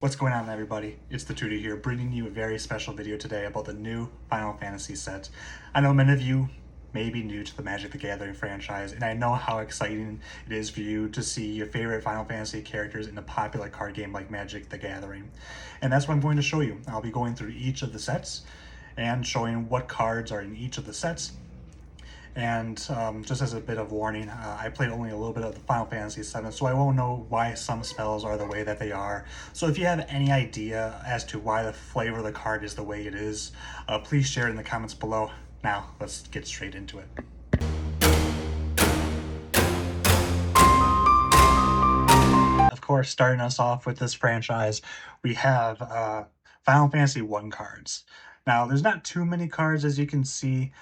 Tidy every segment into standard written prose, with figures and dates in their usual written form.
What's going on, everybody? It's the Tutor here, bringing you a very special video today about the new Final Fantasy set. I know many of you may be new to the Magic the Gathering franchise, and I know how exciting it is for you to see your favorite Final Fantasy characters in a popular card game like Magic the Gathering. And that's what I'm going to show you. I'll be going through each of the sets and showing what cards are in each of the sets. And just as a bit of warning, I played only a little bit of the Final Fantasy VII, so I won't know why some spells are the way that they are. So if you have any idea as to why the flavor of the card is the way it is, please share it in the comments below. Now, let's get straight into it. Of course, starting us off with this franchise, we have Final Fantasy I cards. Now, there's not too many cards, as you can see,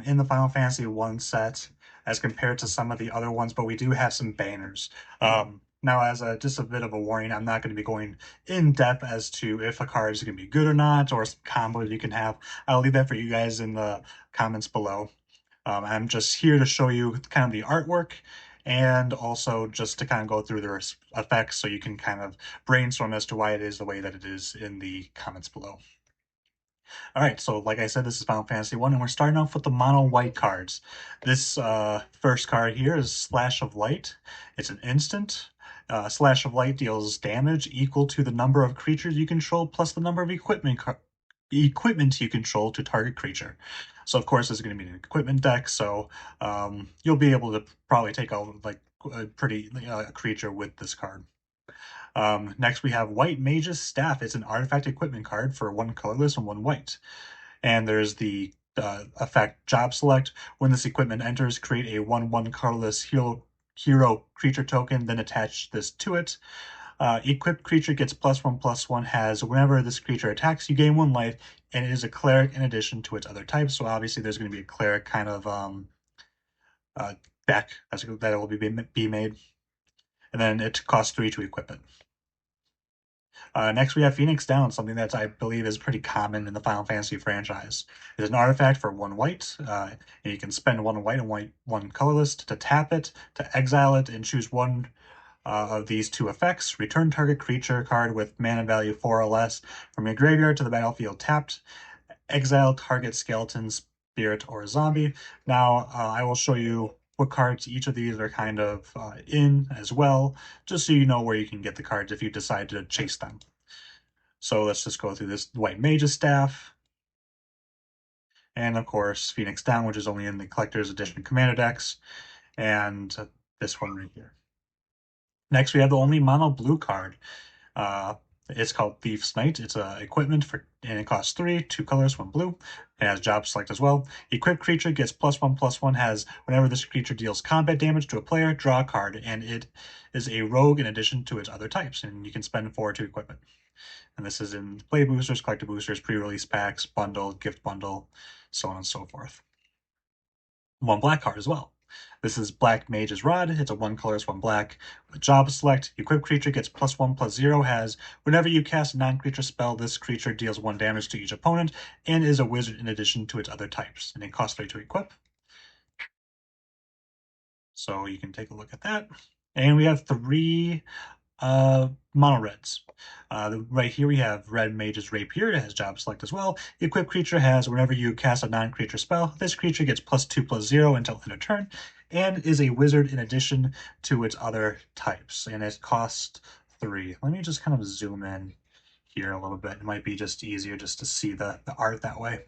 in the Final Fantasy I set as compared to some of the other ones, but we do have some banners. Now, as just a bit of a warning, I'm not going to be going in depth as to if a card is going to be good or not, or some combos you can have. I'll leave that for you guys in the comments below. I'm just here to show you kind of the artwork and also just to kind of go through their effects so you can kind of brainstorm as to why it is the way that it is in the comments below. All right, so like I said, this is Final Fantasy 1, and we're starting off with the mono white cards. This first card here is Slash of Light. It's an instant. Slash of Light deals damage equal to the number of creatures you control plus the number of equipment you control to target creature. So of course, this is going to be an equipment deck, so you'll be able to probably take out like a pretty creature with this card. Next, we have White Mage's Staff. It's an artifact equipment card for one colorless and one white. And there's the effect Job Select. When this equipment enters, create a 1/1 colorless hero creature token, then attach this to it. Equipped creature gets +1/+1, has whenever this creature attacks, you gain 1 life, and it is a cleric in addition to its other types. So obviously there's going to be a cleric kind of deck that will be made. And then it costs 3 to equip it. Next, we have Phoenix Down, something that I believe is pretty common in the Final Fantasy franchise. It's an artifact for 1 white, and you can spend 1 white and 1 colorless to tap it, to exile it, and choose one of these 2 effects. Return target creature card with mana value 4 or less from your graveyard to the battlefield tapped. Exile target skeleton, spirit, or zombie. Now, I will show you what cards each of these are kind of in as well, just so you know where you can get the cards if you decide to chase them. So let's just go through this White Mage's Staff, and of course Phoenix Down, which is only in the Collector's Edition Commander decks, and this one right here. Next, we have the only mono blue card. It's called Thief's Knight. It's a equipment and it costs 3, 2 colors, 1 blue. It has Job Select as well. Equipped creature gets +1/+1, has whenever this creature deals combat damage to a player, draw a card, and it is a rogue in addition to its other types, and you can spend 4 to equip it. And this is in play boosters, collector boosters, pre-release packs, bundle, gift bundle, so on and so forth. 1 black card as well. This is Black Mage's Rod. It's a 1 colorless, 1 black. With Job Select, equipped creature gets +1/+0, has whenever you cast a non-creature spell, this creature deals 1 damage to each opponent, and is a wizard in addition to its other types. And it costs 3 to equip. So you can take a look at that. And we have 3 Monor Reds. Right here we have Red Mage's Rapier. It has Job Select as well. The equipped creature has whenever you cast a non-creature spell, this creature gets +2/+0 until end of turn, and is a wizard in addition to its other types. And it costs 3. Let me just kind of zoom in here a little bit. It might be just easier just to see the art that way.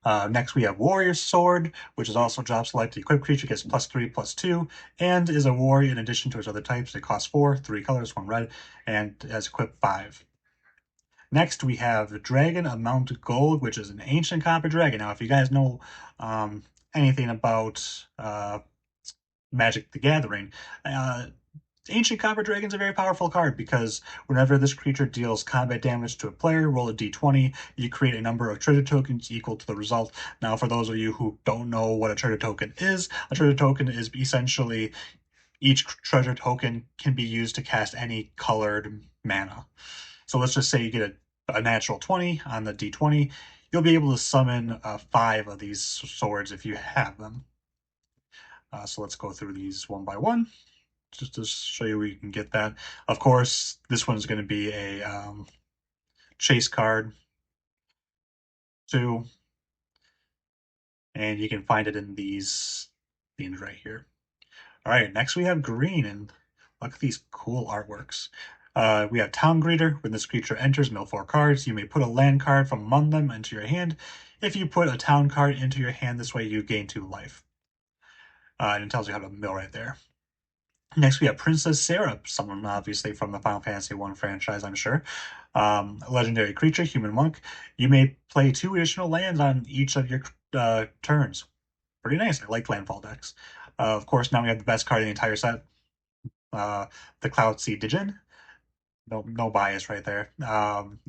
Next, we have Warrior Sword, which is also Job Select. The equipped creature gets +3/+2, and is a warrior in addition to its other types. It costs 4, 3 colors, 1 red, and has equipped 5. Next, we have Dragon of Mount Gold, which is an ancient copper dragon. Now, if you guys know anything about Magic the Gathering, Ancient Copper Dragon's a very powerful card because whenever this creature deals combat damage to a player, roll a d20, you create a number of treasure tokens equal to the result. Now, for those of you who don't know what a treasure token is essentially each treasure token can be used to cast any colored mana. So let's just say you get a natural 20 on the d20. You'll be able to summon 5 of these swords if you have them. So let's go through these one by one. just to show you where you can get that. Of course, this one's going to be a chase card too, and you can find it in these themes right here. All right, next we have green, and look at these cool artworks. We have Town Greeter. When this creature enters, mill 4 cards. You may put a land card from among them into your hand. If you put a town card into your hand this way, you gain 2 life. And it tells you how to mill right there. Next, we have Princess Sarah, someone obviously from the Final Fantasy I franchise, I'm sure. A legendary creature, human monk. You may play 2 additional lands on each of your turns. Pretty nice. I like landfall decks. Of course, now we have the best card in the entire set, the Cloud Sea Djinn. No bias right there.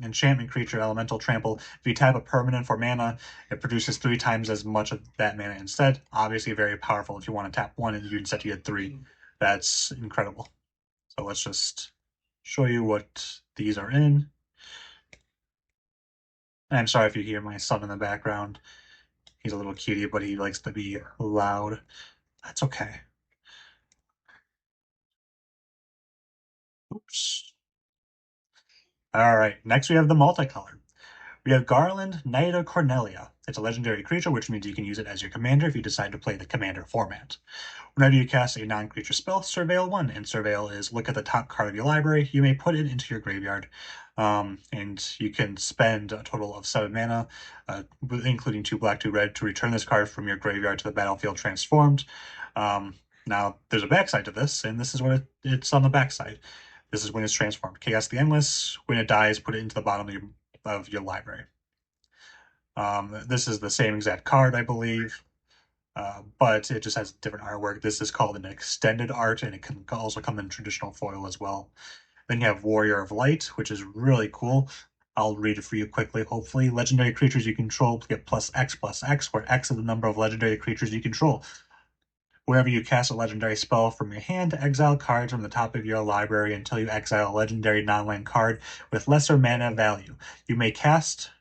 Enchantment creature, elemental trample. If you tap a permanent for mana, it produces 3 times as much of that mana instead. Obviously, very powerful if you want to tap 1 and you instead you get 3. That's incredible. So let's just show you what these are in. And I'm sorry if you hear my son in the background. He's a little cutie, but he likes to be loud. That's okay. Oops. All right, next we have the multicolor. We have Garland, Knight of Cornelia. It's a legendary creature, which means you can use it as your commander if you decide to play the commander format. Whenever you cast a non-creature spell, Surveil 1, and Surveil is look at the top card of your library. You may put it into your graveyard, and you can spend a total of 7 mana, including 2 black, 2 red, to return this card from your graveyard to the battlefield transformed. Now, there's a backside to this, and this is what it's on the backside. This is when it's transformed. Chaos the Endless. When it dies, put it into the bottom of your library. This is the same exact card, I believe, but it just has different artwork. This is called an extended art, and it can also come in traditional foil as well. Then you have Warrior of Light, which is really cool. I'll read it for you quickly, hopefully. Legendary creatures you control get +X, where X is the number of legendary creatures you control. Whenever you cast a legendary spell from your hand, exile cards from the top of your library until you exile a legendary non-land card with lesser mana value. You may cast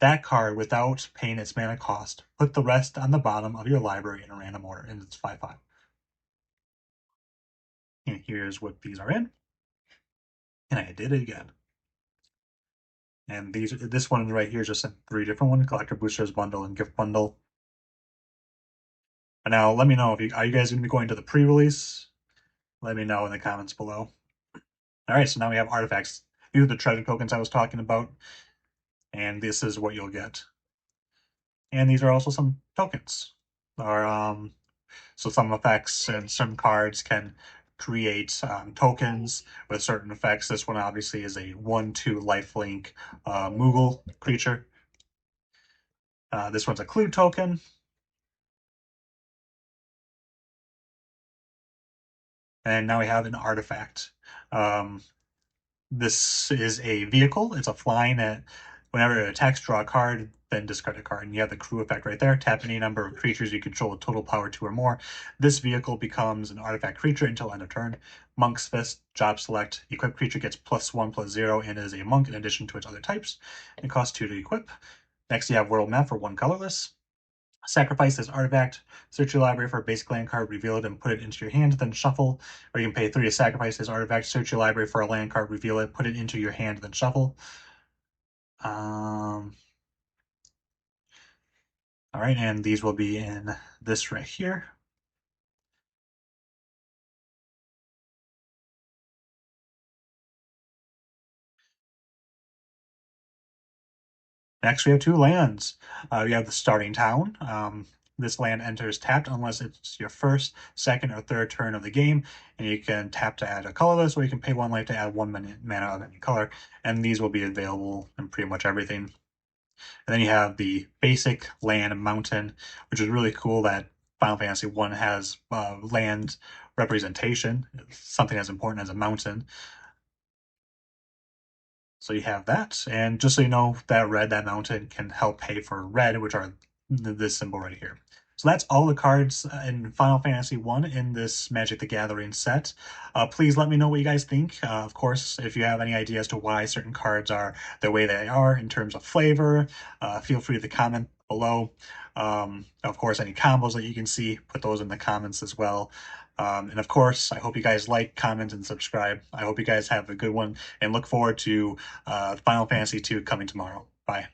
that card without paying its mana cost. Put the rest on the bottom of your library in a random order, and it's 5/5. And here's what these are in. And I did it again. And this one right here is just 3 different ones: Collector Boosters Bundle and Gift Bundle. And now let me know if are you guys going to be going to the pre-release? Let me know in the comments below. All right, so now we have artifacts. These are the treasure tokens I was talking about, and this is what you'll get. And these are also some tokens. Or so some effects and some cards can create tokens with certain effects. This one obviously is a 1/2 lifelink Moogle creature. This one's a clue token. And now we have an artifact. This is a vehicle. It's a flying at whenever it attacks, draw a card, then discard a card. And you have the crew effect right there. Tap any number of creatures you control with total power 2 or more. This vehicle becomes an artifact creature until end of turn. Monk's Fist, job select. Equipped creature gets +1/+0 and is a monk in addition to its other types. It costs 2 to equip. Next, you have World Map for 1 colorless. Sacrifice this artifact, search your library for a basic land card, reveal it, and put it into your hand, then shuffle. Or you can pay 3 to sacrifice this artifact, search your library for a land card, reveal it, put it into your hand, then shuffle. All right, and these will be in this right here. Next, we have 2 lands. We have the Starting Town. This land enters tapped unless it's your first, second, or third turn of the game, and you can tap to add a colorless, or you can pay 1 life to add 1 mana of any color, and these will be available in pretty much everything. And then you have the basic land mountain, which is really cool that Final Fantasy I has land representation, something as important as a mountain. So you have that, and just so you know, that mountain can help pay for red, which are this symbol right here. So that's all the cards in Final Fantasy I in this Magic the Gathering set. Please let me know what you guys think. Of course, if you have any idea as to why certain cards are the way they are in terms of flavor, feel free to comment below. Of course, any combos that you can see, put those in the comments as well. And of course, I hope you guys like, comment, and subscribe. I hope you guys have a good one, and look forward to Final Fantasy II coming tomorrow. Bye.